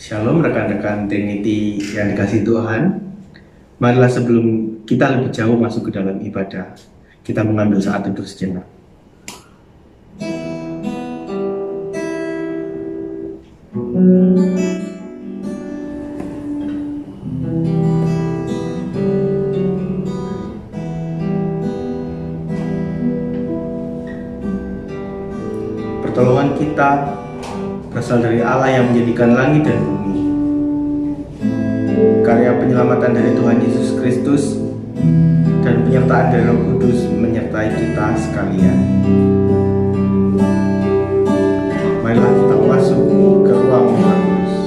Shalom rekan-rekan Trinity yang dikasihi Tuhan. Marilah sebelum kita lebih jauh masuk ke dalam ibadah, kita mengambil saat teduh sejenak. Pertolongan kita berasal dari Allah yang menjadikan langit dan bumi. Karya penyelamatan dari Tuhan Yesus Kristus dan penyertaan dari Roh Kudus menyertai kita sekalian. Marilah kita masuk ke ruang Roh Kudus.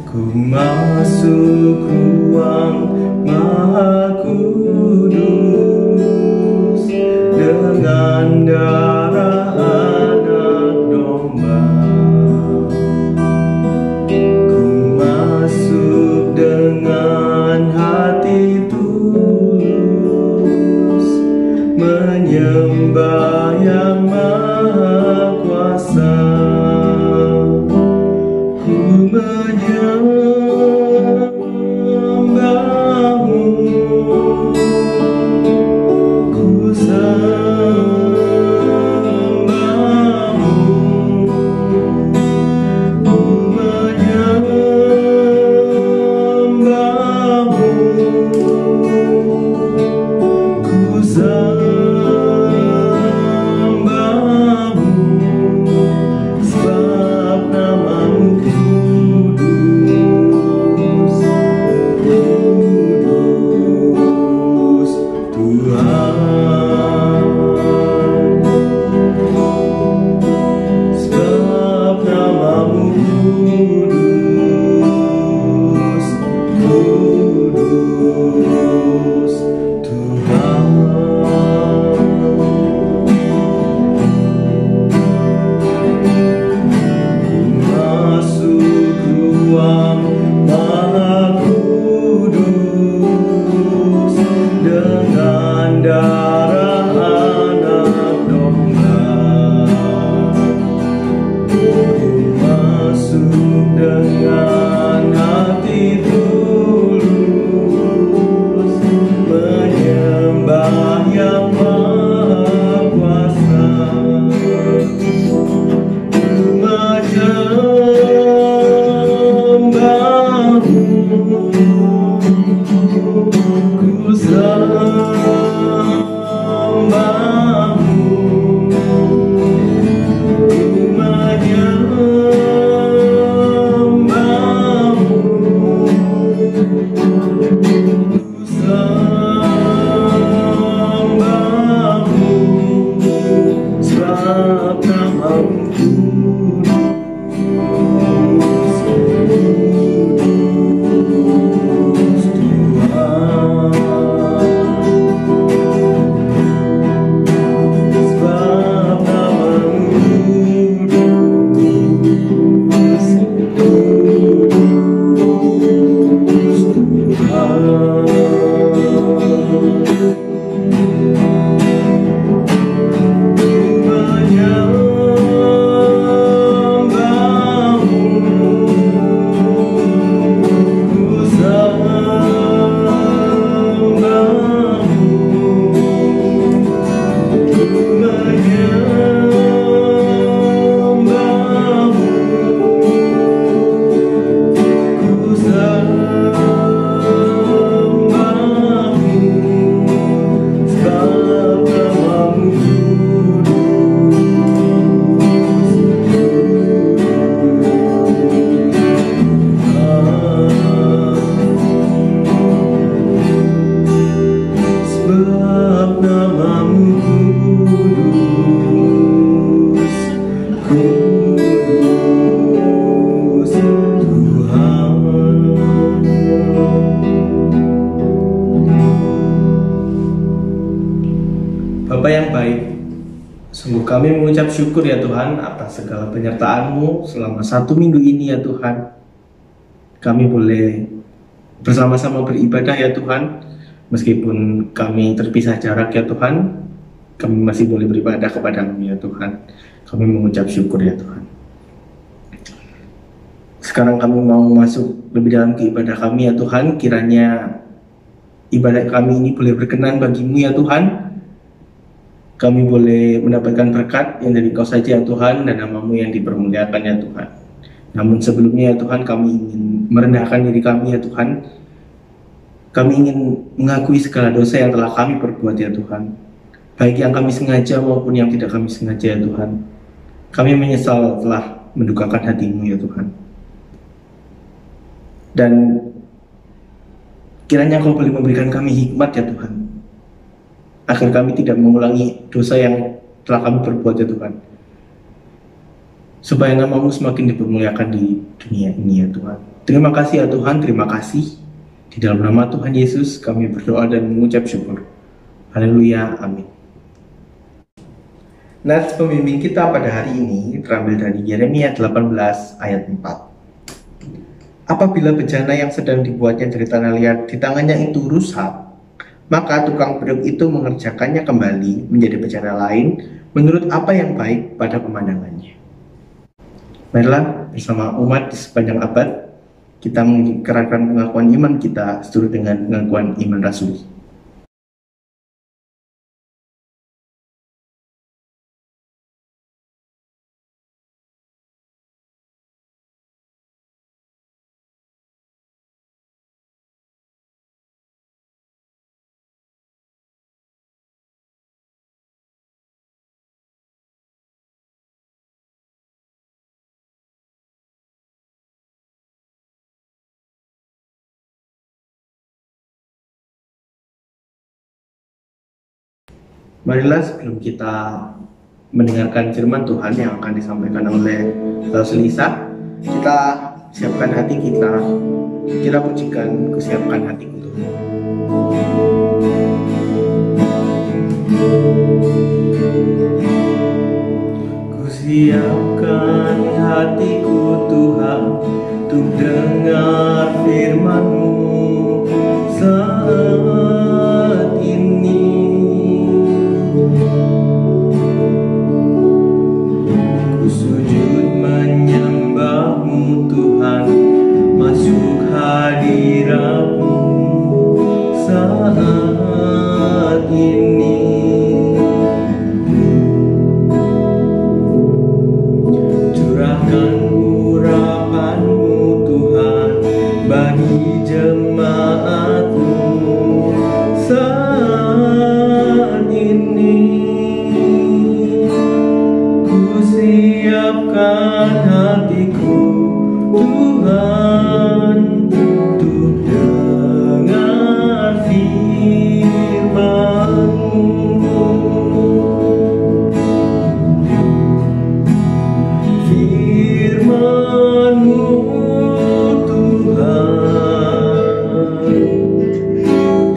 Ku masuk ruang Maha Kudus dengan darah anak domba. Ku masuk dengan hati tulus, menyembah yang Maha Kuasa. Ku menyembahmu, ku sembahmu, ku menyembahmu, ku sembahmu, sebab namamu kudus, kudus Tuhan. Sebab namamu kudus, kudus Tuhan. Masuk ruang Maha Kudus dengan darah anak domba. Ku masuk dengan hati tulus, menyembah yang Maha Kuasa. Ku sembahmu, ku menyembahmu, ku sembahmu, sebab namamu kudus, kudus Tuhan. Sebab namamu kudus, kudus Tuhan. Bapa yang baik, sungguh kami mengucap syukur ya Tuhan atas segala penyertaan-Mu selama 1 minggu ini ya Tuhan. Kami boleh bersama-sama beribadah ya Tuhan, meskipun kami terpisah jarak ya Tuhan. kami masih boleh beribadah kepada-Mu ya Tuhan. Kami mengucap syukur ya Tuhan. Sekarang kami mau masuk lebih dalam ke ibadah kami ya Tuhan. Kiranya ibadah kami ini boleh berkenan bagi-Mu ya Tuhan. Kami boleh mendapatkan berkat yang dari Kau saja ya Tuhan, dan nama-Mu yang dipermuliakan ya Tuhan. Namun sebelumnya ya Tuhan, kami ingin merendahkan diri kami ya Tuhan. Kami ingin mengakui segala dosa yang telah kami perbuat ya Tuhan, baik yang kami sengaja maupun yang tidak kami sengaja ya Tuhan. Kami menyesal telah mendukakan hati-Mu ya Tuhan. Dan kiranya Kau boleh memberikan kami hikmat ya Tuhan, agar kami tidak mengulangi dosa yang telah kami perbuat ya Tuhan, supaya nama-Mu semakin dipermuliakan di dunia ini ya Tuhan. Terima kasih ya Tuhan, terima kasih. Di dalam nama Tuhan Yesus kami berdoa dan mengucap syukur. Haleluya, amin. Nats pembimbing kita pada hari ini terambil dari Yeremia 18 ayat 4. Apabila bejana yang sedang dibuatnya dari tanah liat di tangannya itu rusak, maka tukang beduk itu mengerjakannya kembali menjadi bejana lain menurut apa yang baik pada pemandangannya. Marilah bersama umat di sepanjang abad kita mengikrarkan pengakuan iman kita seturut dengan pengakuan iman rasuli. Marilah sebelum kita mendengarkan firman Tuhan yang akan disampaikan oleh Lisa, kita siapkan hati kita. Kita pujikan kusiapkan hatiku Tuhan. Kusiapkan hatiku Tuhan untuk dengar firman-Mu saat ini. Ku sujud menyembah-Mu Tuhan, masuk hadirat-Mu saat ini. Curahkan urapan-Mu Tuhan bagi jemaat-Mu saat ini. Ku siapkan hatiku Tuhan untuk dengar firman-Mu. Firman-Mu Tuhan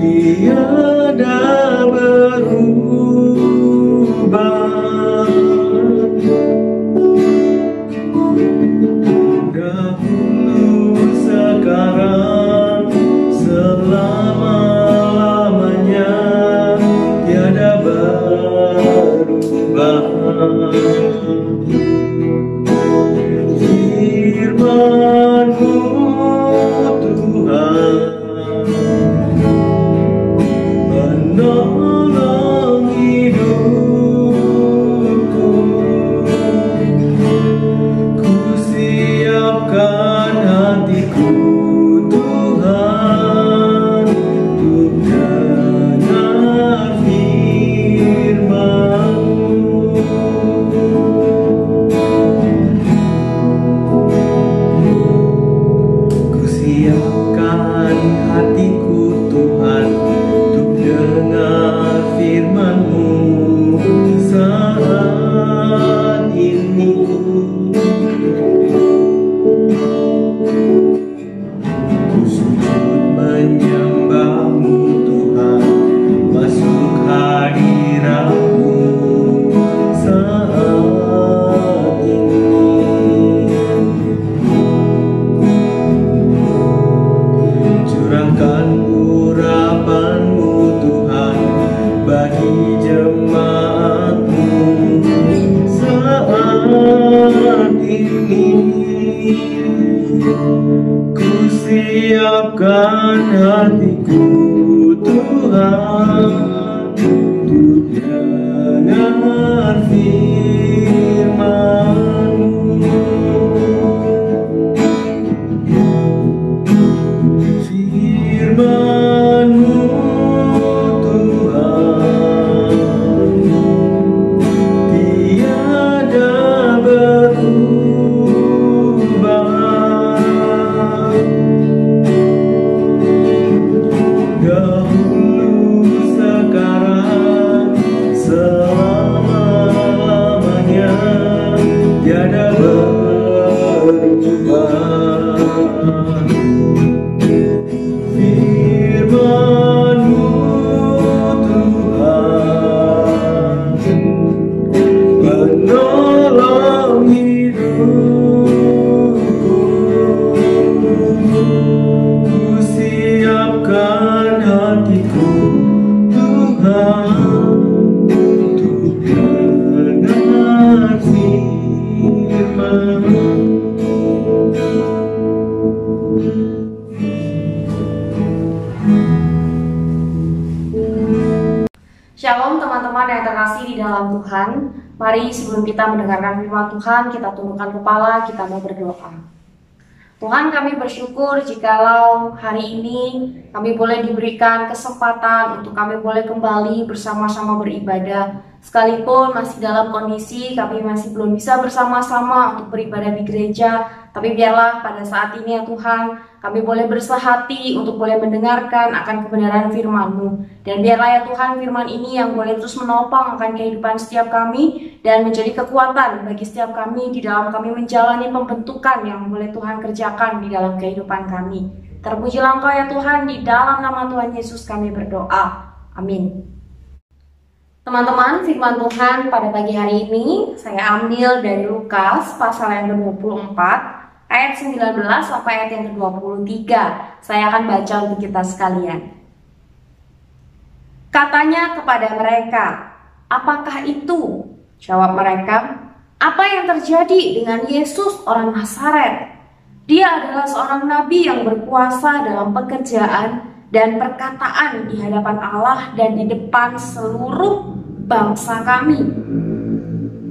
tiada berubah. Dahulu, sekarang, selama-lamanya tiada berubah. Firman-Mu Tuhan menolong hidupku. Ku siapkan hatiku Tuhan untuk dengar firman-Mu. Ku siapkan hatiku Tuhan untuk dengar firman-Mu saat ini. Ku sujud menyembah-Mu Tuhan, masuk hadirat-Mu saat ini. Curahkan urapan-Mu Tuhan bagi jemaat Siapkan hatiku Tuhan untuk dengar firman-Mu. Firman-Mu Tuhan tiada berubah. Dahulu, sekarang, selama-lamanya tiada berubah. Firman-Mu Tuhan penolong hidupku. Ku siapkan hatiku Tuhan untuk dengar firman-Mu. Shalom teman-teman yang terkasih di dalam Tuhan. Mari sebelum kita mendengarkan firman Tuhan, kita tundukkan kepala, kita mau berdoa. Tuhan, kami bersyukur jikalau hari ini kami boleh diberikan kesempatan untuk kami boleh kembali bersama-sama beribadah. Sekalipun masih dalam kondisi kami masih belum bisa bersama-sama untuk beribadah di gereja, tapi biarlah pada saat ini ya Tuhan, kami boleh bersehati untuk boleh mendengarkan akan kebenaran firman-Mu. Dan biarlah ya Tuhan, firman ini yang boleh terus menopang akan kehidupan setiap kami dan menjadi kekuatan bagi setiap kami di dalam kami menjalani pembentukan yang boleh Tuhan kerjakan di dalam kehidupan kami. Terpujilah Engkau ya Tuhan, di dalam nama Tuhan Yesus kami berdoa. Amin. Teman-teman, firman Tuhan pada pagi hari ini saya ambil dari Lukas pasal yang ke-24 ayat 19 sampai ayat yang ke-23. Saya akan baca untuk kita sekalian. Katanya kepada mereka, "Apakah itu?" Jawab mereka, "Apa yang terjadi dengan Yesus orang Nazaret? Dia adalah seorang nabi yang berkuasa dalam pekerjaan dan perkataan di hadapan Allah dan di depan seluruh bangsa kami.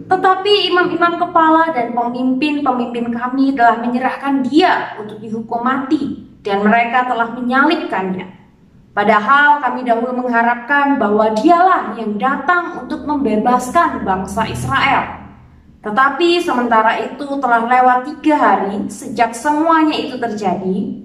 Tetapi imam-imam kepala dan pemimpin-pemimpin kami telah menyerahkan dia untuk dihukum mati dan mereka telah menyalibkannya. Padahal kami dahulu mengharapkan bahwa dialah yang datang untuk membebaskan bangsa Israel. Tetapi sementara itu telah lewat 3 hari sejak semuanya itu terjadi.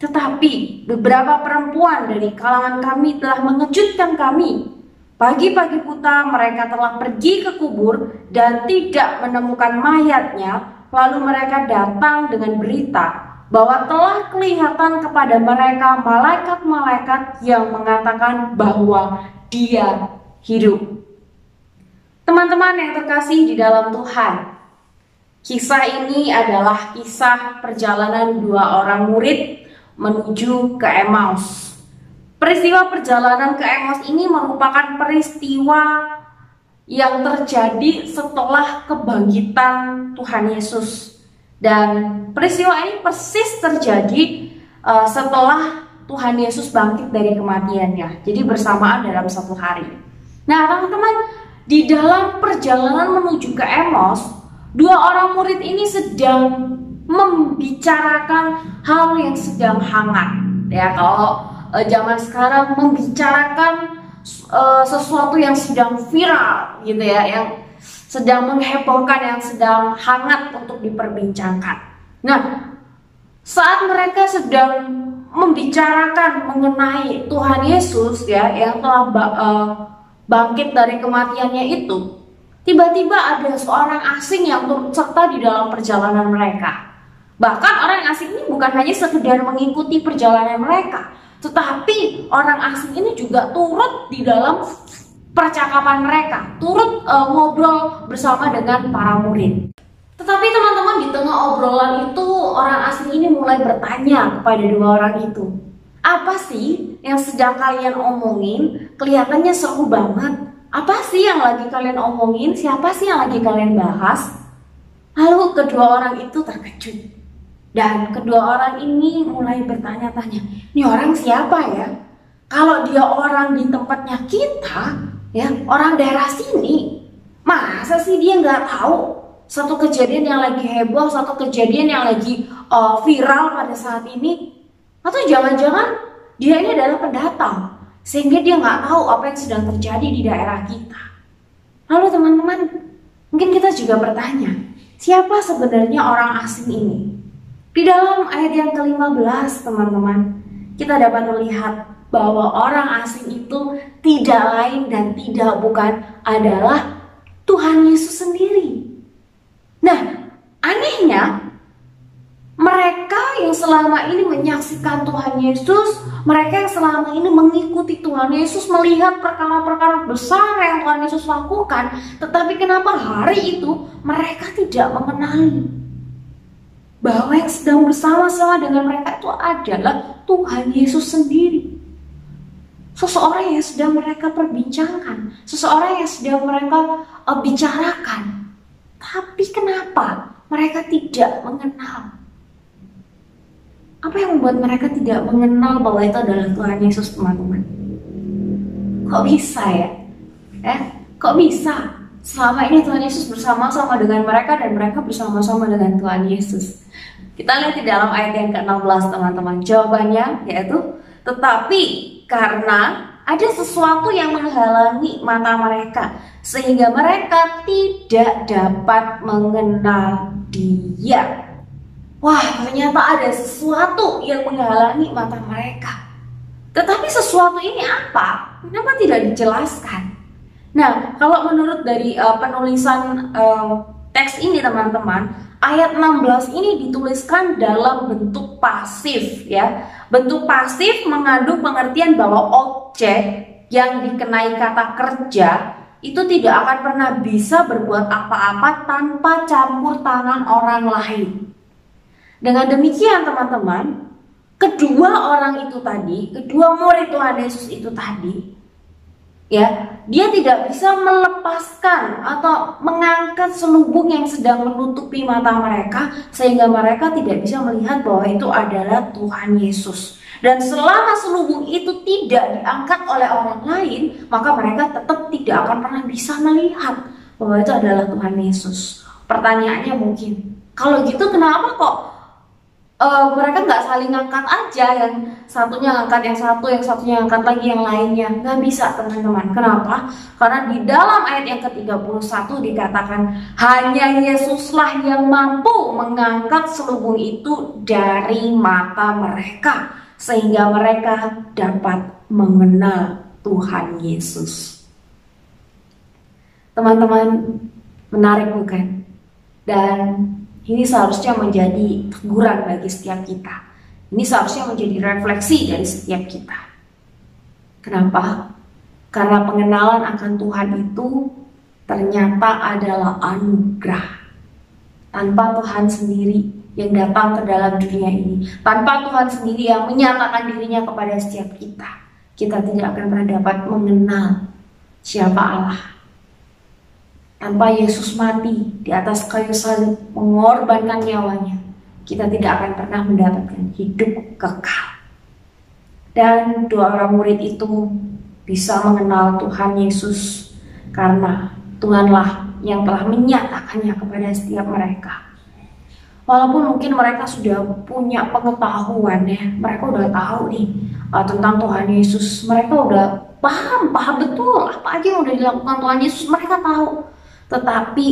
Tetapi beberapa perempuan dari kalangan kami telah mengejutkan kami. Pagi-pagi buta mereka telah pergi ke kubur dan tidak menemukan mayatnya. Lalu mereka datang dengan berita bahwa telah kelihatan kepada mereka malaikat-malaikat yang mengatakan bahwa dia hidup. Teman-teman yang terkasih di dalam Tuhan, kisah ini adalah kisah perjalanan 2 orang murid menuju ke Emmaus. Peristiwa perjalanan ke Emmaus ini merupakan peristiwa yang terjadi setelah kebangkitan Tuhan Yesus. Dan peristiwa ini persis terjadi setelah Tuhan Yesus bangkit dari kematiannya. Jadi bersamaan dalam 1 hari. Nah teman-teman, di dalam perjalanan menuju ke Emmaus, 2 orang murid ini sedang membicarakan hal yang sedang hangat. Ya, kalau zaman sekarang membicarakan sesuatu yang sedang viral gitu ya, yang sedang menghebohkan, yang sedang hangat untuk diperbincangkan. Nah, saat mereka sedang membicarakan mengenai Tuhan Yesus ya, yang telah bangkit dari kematiannya itu, tiba-tiba ada seorang asing yang turut serta di dalam perjalanan mereka. Bahkan orang asing ini bukan hanya sekedar mengikuti perjalanan mereka, tetapi orang asing ini juga turut di dalam percakapan mereka, turut ngobrol bersama dengan para murid. Tetapi teman-teman, di tengah obrolan itu orang asing ini mulai bertanya kepada 2 orang itu, "Apa sih yang sedang kalian omongin? Kelihatannya seru banget. Apa sih yang lagi kalian omongin? Siapa sih yang lagi kalian bahas?" Lalu kedua orang itu terkejut. Dan kedua orang ini mulai bertanya-tanya, ini orang siapa ya? Kalau dia orang di tempatnya kita, ya orang daerah sini, masa sih dia nggak tahu satu kejadian yang lagi heboh, satu kejadian yang lagi viral pada saat ini? Atau jangan-jangan dia ini adalah pendatang, sehingga dia nggak tahu apa yang sedang terjadi di daerah kita. Lalu teman-teman, mungkin kita juga bertanya, siapa sebenarnya orang asing ini? Di dalam ayat yang ke-15, teman-teman, kita dapat melihat bahwa orang asing itu tidak lain dan tidak bukan adalah Tuhan Yesus sendiri. Nah, anehnya, mereka yang selama ini menyaksikan Tuhan Yesus, mereka yang selama ini mengikuti Tuhan Yesus, melihat perkara-perkara besar yang Tuhan Yesus lakukan, tetapi kenapa hari itu mereka tidak mengenali bahwa yang sedang bersama-sama dengan mereka itu adalah Tuhan Yesus sendiri. Seseorang yang sedang mereka perbincangkan, seseorang yang sedang mereka bicarakan. Tapi kenapa mereka tidak mengenal? Apa yang membuat mereka tidak mengenal bahwa itu adalah Tuhan Yesus, teman-teman? Kok bisa ya? Kok bisa? Selama ini Tuhan Yesus bersama-sama dengan mereka dan mereka bersama-sama dengan Tuhan Yesus. Kita lihat di dalam ayat yang ke-16, teman-teman. Jawabannya yaitu, tetapi karena ada sesuatu yang menghalangi mata mereka, sehingga mereka tidak dapat mengenal Dia. Wah, ternyata ada sesuatu yang menghalangi mata mereka. Tetapi sesuatu ini apa? Kenapa tidak dijelaskan? Nah, kalau menurut dari penulisan teks ini, teman-teman, ayat 16 ini dituliskan dalam bentuk pasif, ya. Bentuk pasif mengandung pengertian bahwa objek yang dikenai kata kerja itu tidak akan pernah bisa berbuat apa-apa tanpa campur tangan orang lain. Dengan demikian, teman-teman, kedua orang itu tadi, kedua murid Tuhan Yesus itu tadi, ya, dia tidak bisa melepaskan atau mengangkat selubung yang sedang menutupi mata mereka, sehingga mereka tidak bisa melihat bahwa itu adalah Tuhan Yesus. Dan selama selubung itu tidak diangkat oleh orang lain, maka mereka tetap tidak akan pernah bisa melihat bahwa itu adalah Tuhan Yesus. Pertanyaannya mungkin, kalau gitu kenapa kok mereka nggak saling ngangkat aja, yang satunya ngangkat yang satu, yang satunya ngangkat lagi yang lainnya? Nggak bisa, teman-teman. Kenapa? Karena di dalam ayat yang ke-31 dikatakan hanya Yesuslah yang mampu mengangkat selubung itu dari mata mereka, sehingga mereka dapat mengenal Tuhan Yesus. Teman-teman, menarik bukan? Dan ini seharusnya menjadi teguran bagi setiap kita. Ini seharusnya menjadi refleksi dari setiap kita. Kenapa? Karena pengenalan akan Tuhan itu ternyata adalah anugerah. Tanpa Tuhan sendiri yang datang ke dalam dunia ini, tanpa Tuhan sendiri yang menyatakan dirinya kepada setiap kita, kita tidak akan pernah dapat mengenal siapa Allah. Tanpa Yesus mati di atas kayu salib mengorbankan nyawanya, kita tidak akan pernah mendapatkan hidup kekal. Dan dua orang murid itu bisa mengenal Tuhan Yesus karena Tuhanlah yang telah menyatakannya kepada setiap mereka. Walaupun mungkin mereka sudah punya pengetahuan, ya, mereka udah tahu nih tentang Tuhan Yesus, mereka udah paham betul apa aja yang udah dilakukan Tuhan Yesus, mereka tahu. Tetapi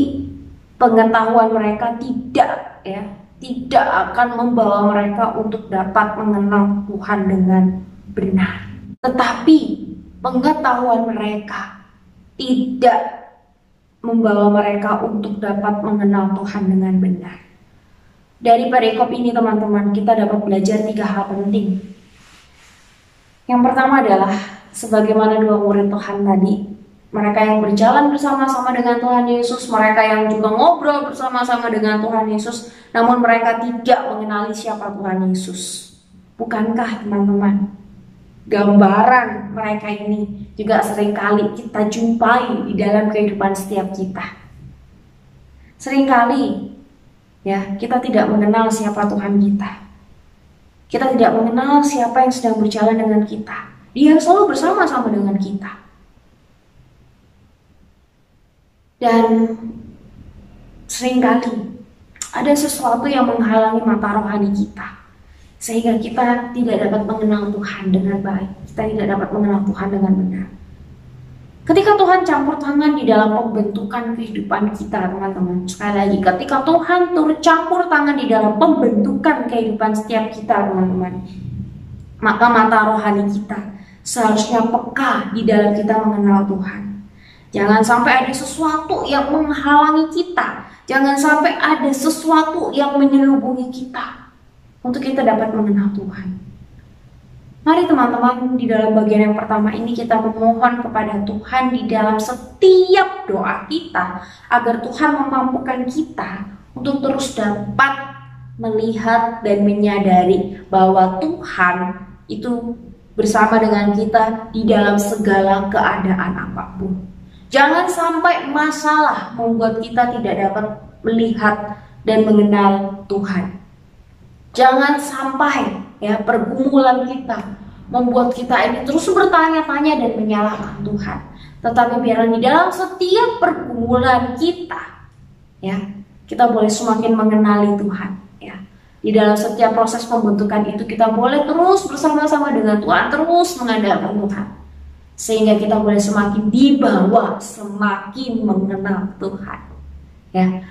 pengetahuan mereka tidak akan membawa mereka untuk dapat mengenal Tuhan dengan benar. Tetapi pengetahuan mereka tidak membawa mereka untuk dapat mengenal Tuhan dengan benar. Dari perikop ini, teman-teman, kita dapat belajar 3 hal penting. Yang pertama adalah sebagaimana dua murid Tuhan tadi, mereka yang berjalan bersama-sama dengan Tuhan Yesus, mereka yang juga ngobrol bersama-sama dengan Tuhan Yesus, namun mereka tidak mengenali siapa Tuhan Yesus. Bukankah, teman-teman, gambaran mereka ini juga seringkali kita jumpai di dalam kehidupan setiap kita? Seringkali Ya, kita tidak mengenal siapa Tuhan kita. Kita tidak mengenal siapa yang sedang berjalan dengan kita. Dia selalu bersama-sama dengan kita. Dan seringkali ada sesuatu yang menghalangi mata rohani kita, sehingga kita tidak dapat mengenal Tuhan dengan baik. Kita tidak dapat mengenal Tuhan dengan benar. Ketika Tuhan campur tangan di dalam pembentukan kehidupan kita, teman-teman. Sekali lagi, ketika Tuhan turut campur tangan di dalam pembentukan kehidupan setiap kita, teman-teman, maka mata rohani kita seharusnya peka di dalam kita mengenal Tuhan. Jangan sampai ada sesuatu yang menghalangi kita. Jangan sampai ada sesuatu yang menyelubungi kita untuk kita dapat mengenal Tuhan. Mari teman-teman, di dalam bagian yang pertama ini kita memohon kepada Tuhan di dalam setiap doa kita, agar Tuhan memampukan kita untuk terus dapat melihat dan menyadari bahwa Tuhan itu bersama dengan kita di dalam segala keadaan apapun. Jangan sampai masalah membuat kita tidak dapat melihat dan mengenal Tuhan. Jangan sampai pergumulan kita membuat kita ini terus bertanya-tanya dan menyalahkan Tuhan. Tetapi biarlah di dalam setiap pergumulan kita, kita boleh semakin mengenali Tuhan. Di dalam setiap proses pembentukan itu kita boleh terus bersama-sama dengan Tuhan, terus mengandalkan Tuhan, sehingga kita boleh semakin dibawa, semakin mengenal Tuhan.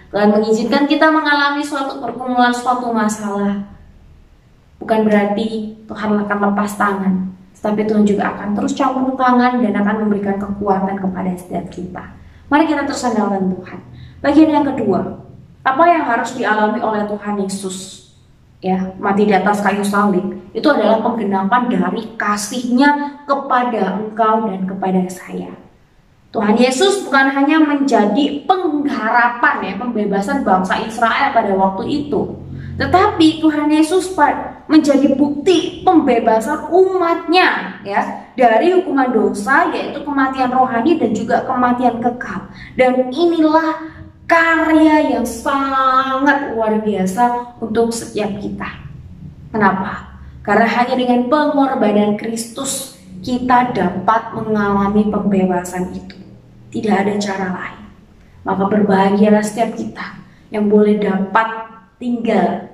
Tuhan mengizinkan kita mengalami suatu pergumulan, suatu masalah. Bukan berarti Tuhan akan lepas tangan, tetapi Tuhan juga akan terus campur tangan dan akan memberikan kekuatan kepada setiap kita. Mari kita terus andalkan Tuhan. Bagian yang kedua, apa yang harus dialami oleh Tuhan Yesus? Mati di atas kayu salib, itu adalah penggenapan dari kasih-Nya kepada engkau dan kepada saya. Tuhan Yesus bukan hanya menjadi pengharapan, pembebasan bangsa Israel pada waktu itu, tetapi Tuhan Yesus menjadi bukti pembebasan umat-Nya dari hukuman dosa, yaitu kematian rohani dan juga kematian kekal. Dan inilah karya yang sangat luar biasa untuk setiap kita. Kenapa? Karena hanya dengan pengorbanan Kristus kita dapat mengalami pembebasan itu. Tidak ada cara lain. Maka berbahagialah setiap kita yang boleh dapat tinggal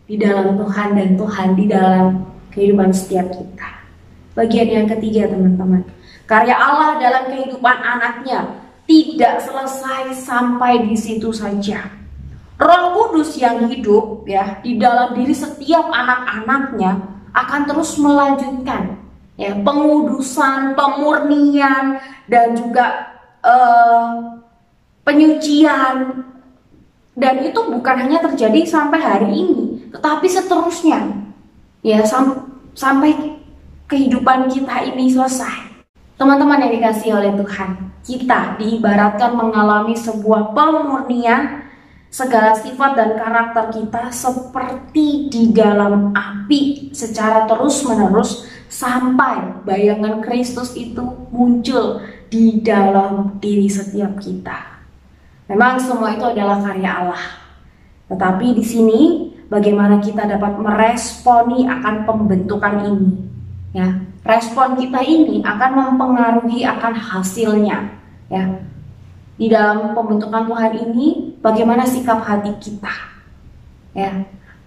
di dalam Tuhan dan Tuhan di dalam kehidupan setiap kita. Bagian yang ketiga, teman-teman, karya Allah dalam kehidupan anaknya tidak selesai sampai di situ saja. Roh Kudus yang hidup di dalam diri setiap anak-anaknya akan terus melanjutkan pengudusan, pemurnian, dan juga penyucian. Dan itu bukan hanya terjadi sampai hari ini, tetapi seterusnya, sampai kehidupan kita ini selesai. Teman-teman yang dikasihi oleh Tuhan, kita diibaratkan mengalami sebuah pemurnian segala sifat dan karakter kita seperti di dalam api secara terus-menerus sampai bayangan Kristus itu muncul di dalam diri setiap kita. Memang semua itu adalah karya Allah. Tetapi di sini bagaimana kita dapat meresponi akan pembentukan ini. Respon kita ini akan mempengaruhi akan hasilnya. Di dalam pembentukan Tuhan ini, bagaimana sikap hati kita?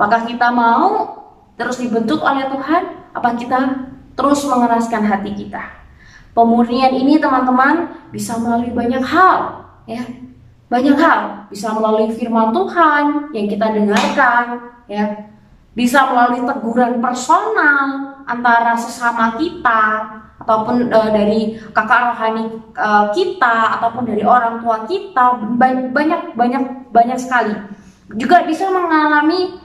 Apakah kita mau terus dibentuk oleh Tuhan? Apa kita terus mengeraskan hati kita? Pemurnian ini, teman-teman, bisa melalui banyak hal. Banyak hal, bisa melalui firman Tuhan yang kita dengarkan, bisa melalui teguran personal antara sesama kita, ataupun dari kakak rohani kita, ataupun dari orang tua kita. Banyak sekali. Juga bisa mengalami,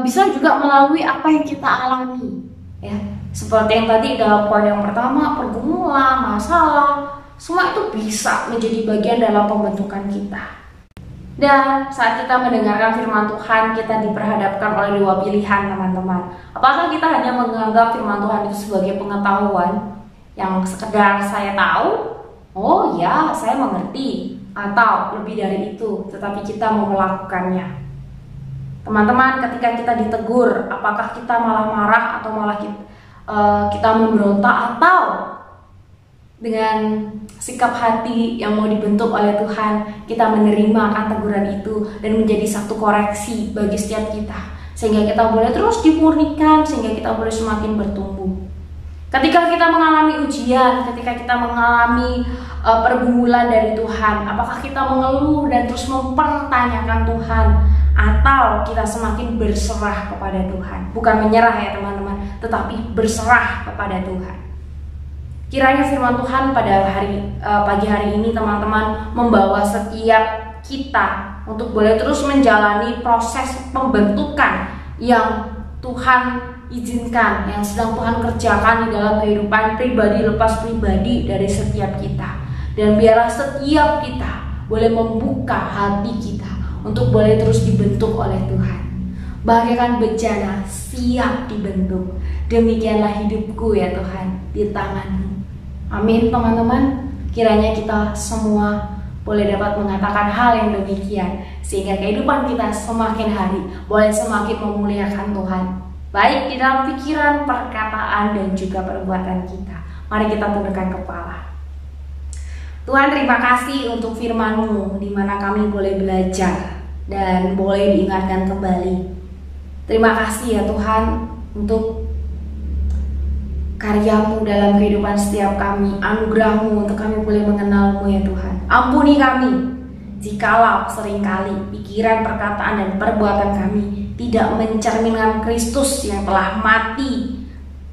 bisa juga melalui apa yang kita alami, seperti yang tadi dalam poin yang pertama, pergumulan, masalah. Semua itu bisa menjadi bagian dalam pembentukan kita. Dan saat kita mendengarkan firman Tuhan, kita diperhadapkan oleh dua pilihan, teman-teman. Apakah kita hanya menganggap firman Tuhan itu sebagai pengetahuan yang sekedar saya tahu, oh ya saya mengerti, atau lebih dari itu, tetapi kita mau melakukannya. Teman-teman, ketika kita ditegur, apakah kita malah marah atau malah kita memberontak, atau dengan sikap hati yang mau dibentuk oleh Tuhan, kita menerima akan teguran itu dan menjadi satu koreksi bagi setiap kita, sehingga kita boleh terus dimurnikan, sehingga kita boleh semakin bertumbuh. Ketika kita mengalami ujian, ketika kita mengalami pergumulan dari Tuhan, apakah kita mengeluh dan terus mempertanyakan Tuhan, atau kita semakin berserah kepada Tuhan? Bukan menyerah ya teman-teman, tetapi berserah kepada Tuhan. Kiranya firman Tuhan pada pagi hari ini teman-teman membawa setiap kita untuk boleh terus menjalani proses pembentukan yang Tuhan izinkan, yang sedang Tuhan kerjakan di dalam kehidupan pribadi lepas pribadi dari setiap kita. Dan biarlah setiap kita boleh membuka hati kita untuk boleh terus dibentuk oleh Tuhan. Bagaikan bejana siap dibentuk, demikianlah hidupku ya Tuhan di tangan-Mu. Amin teman-teman. Kiranya kita semua boleh dapat mengatakan hal yang demikian, sehingga kehidupan kita semakin hari boleh semakin memuliakan Tuhan, baik di dalam pikiran, perkataan, dan juga perbuatan kita. Mari kita tundukkan kepala. Tuhan, terima kasih untuk firman-Mu, di mana kami boleh belajar dan boleh diingatkan kembali. Terima kasih ya Tuhan untuk karya-Mu dalam kehidupan setiap kami, anugerah-Mu untuk kami boleh mengenal-Mu ya Tuhan. Ampuni kami jikalau seringkali pikiran, perkataan, dan perbuatan kami tidak mencerminkan Kristus yang telah mati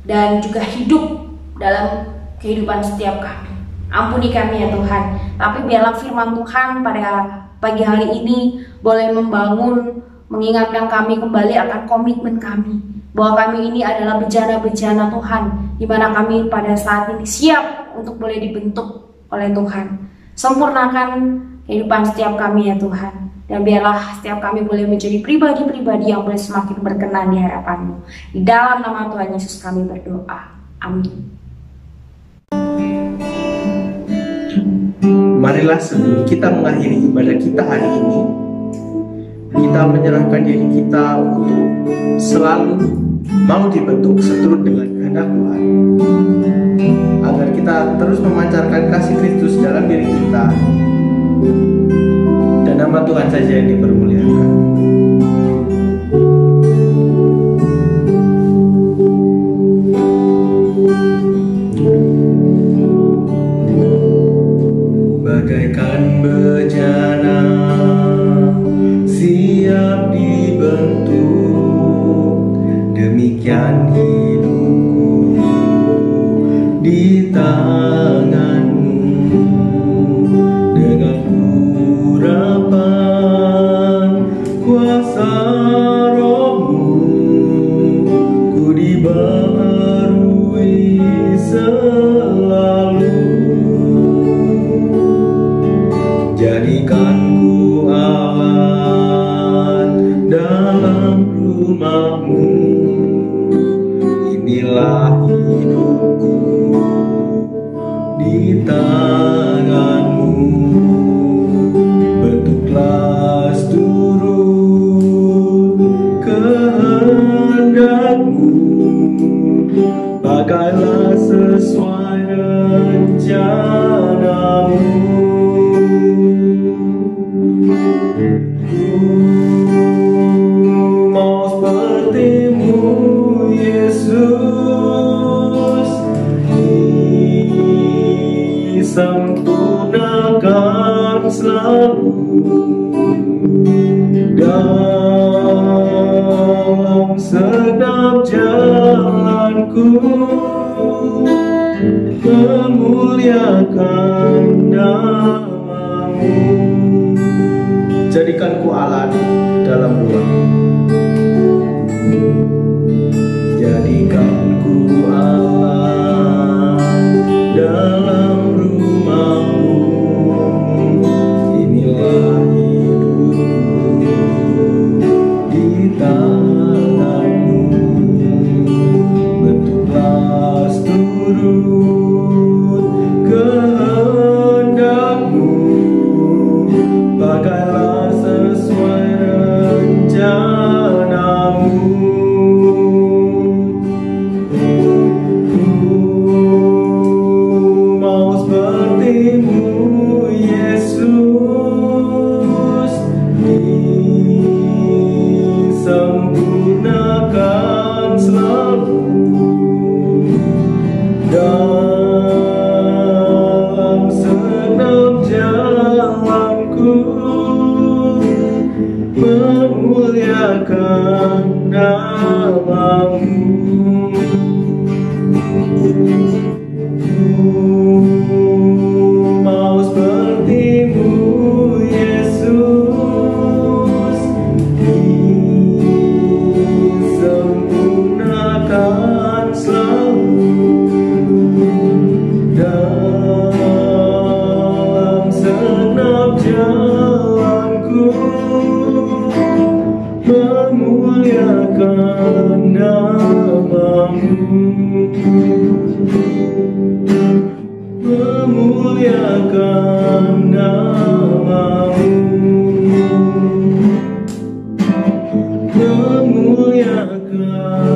dan juga hidup dalam kehidupan setiap kami. Ampuni kami ya Tuhan. Tapi biarlah firman Tuhan pada pagi hari ini boleh membangun, mengingatkan kami kembali akan komitmen kami, bahwa kami ini adalah bejana-bejana Tuhan, di mana kami pada saat ini siap untuk boleh dibentuk oleh Tuhan. Sempurnakan kehidupan setiap kami ya Tuhan, dan biarlah setiap kami boleh menjadi pribadi-pribadi yang boleh semakin berkenan di hadapan-Mu. Di dalam nama Tuhan Yesus kami berdoa. Amin. Marilah sebelum kita mengakhiri ibadah kita hari ini, kita menyerahkan diri kita untuk selalu mau dibentuk seturut dengan kehendak Tuhan, agar kita terus memancarkan kasih Kristus dalam diri kita, dan nama Tuhan saja yang dipermuliakan. Bagaikan bejana siap dibentuk, demikian hidupku di tangan-Mu. Dengan urapan kuasa Roh-Mu, ku dibaharui selalu. Jadikanku alat dalam rumah-Mu, inilah hidupku di tangan-Mu. Bentuklah seturut kehendak-Mu, pakailah sesuai rencana-Mu. Mau seperti-Mu Yesus, disempurnakan selalu dalam segenap jalanku, memuliakan nama-Mu. Jadikanku alat dalam rumah-Mu, jadikanku alat dalam rumah-Mu, inilah hidupku di tangan-Mu. Bentuklah seturut kehendak-Mu, pakailah sesuai rencana. Mau seperti-Mu, Yesus, disempurnakan selalu dalam segenap jalanku, memuliakan nama-Mu, memuliakan nama-Mu, memuliakan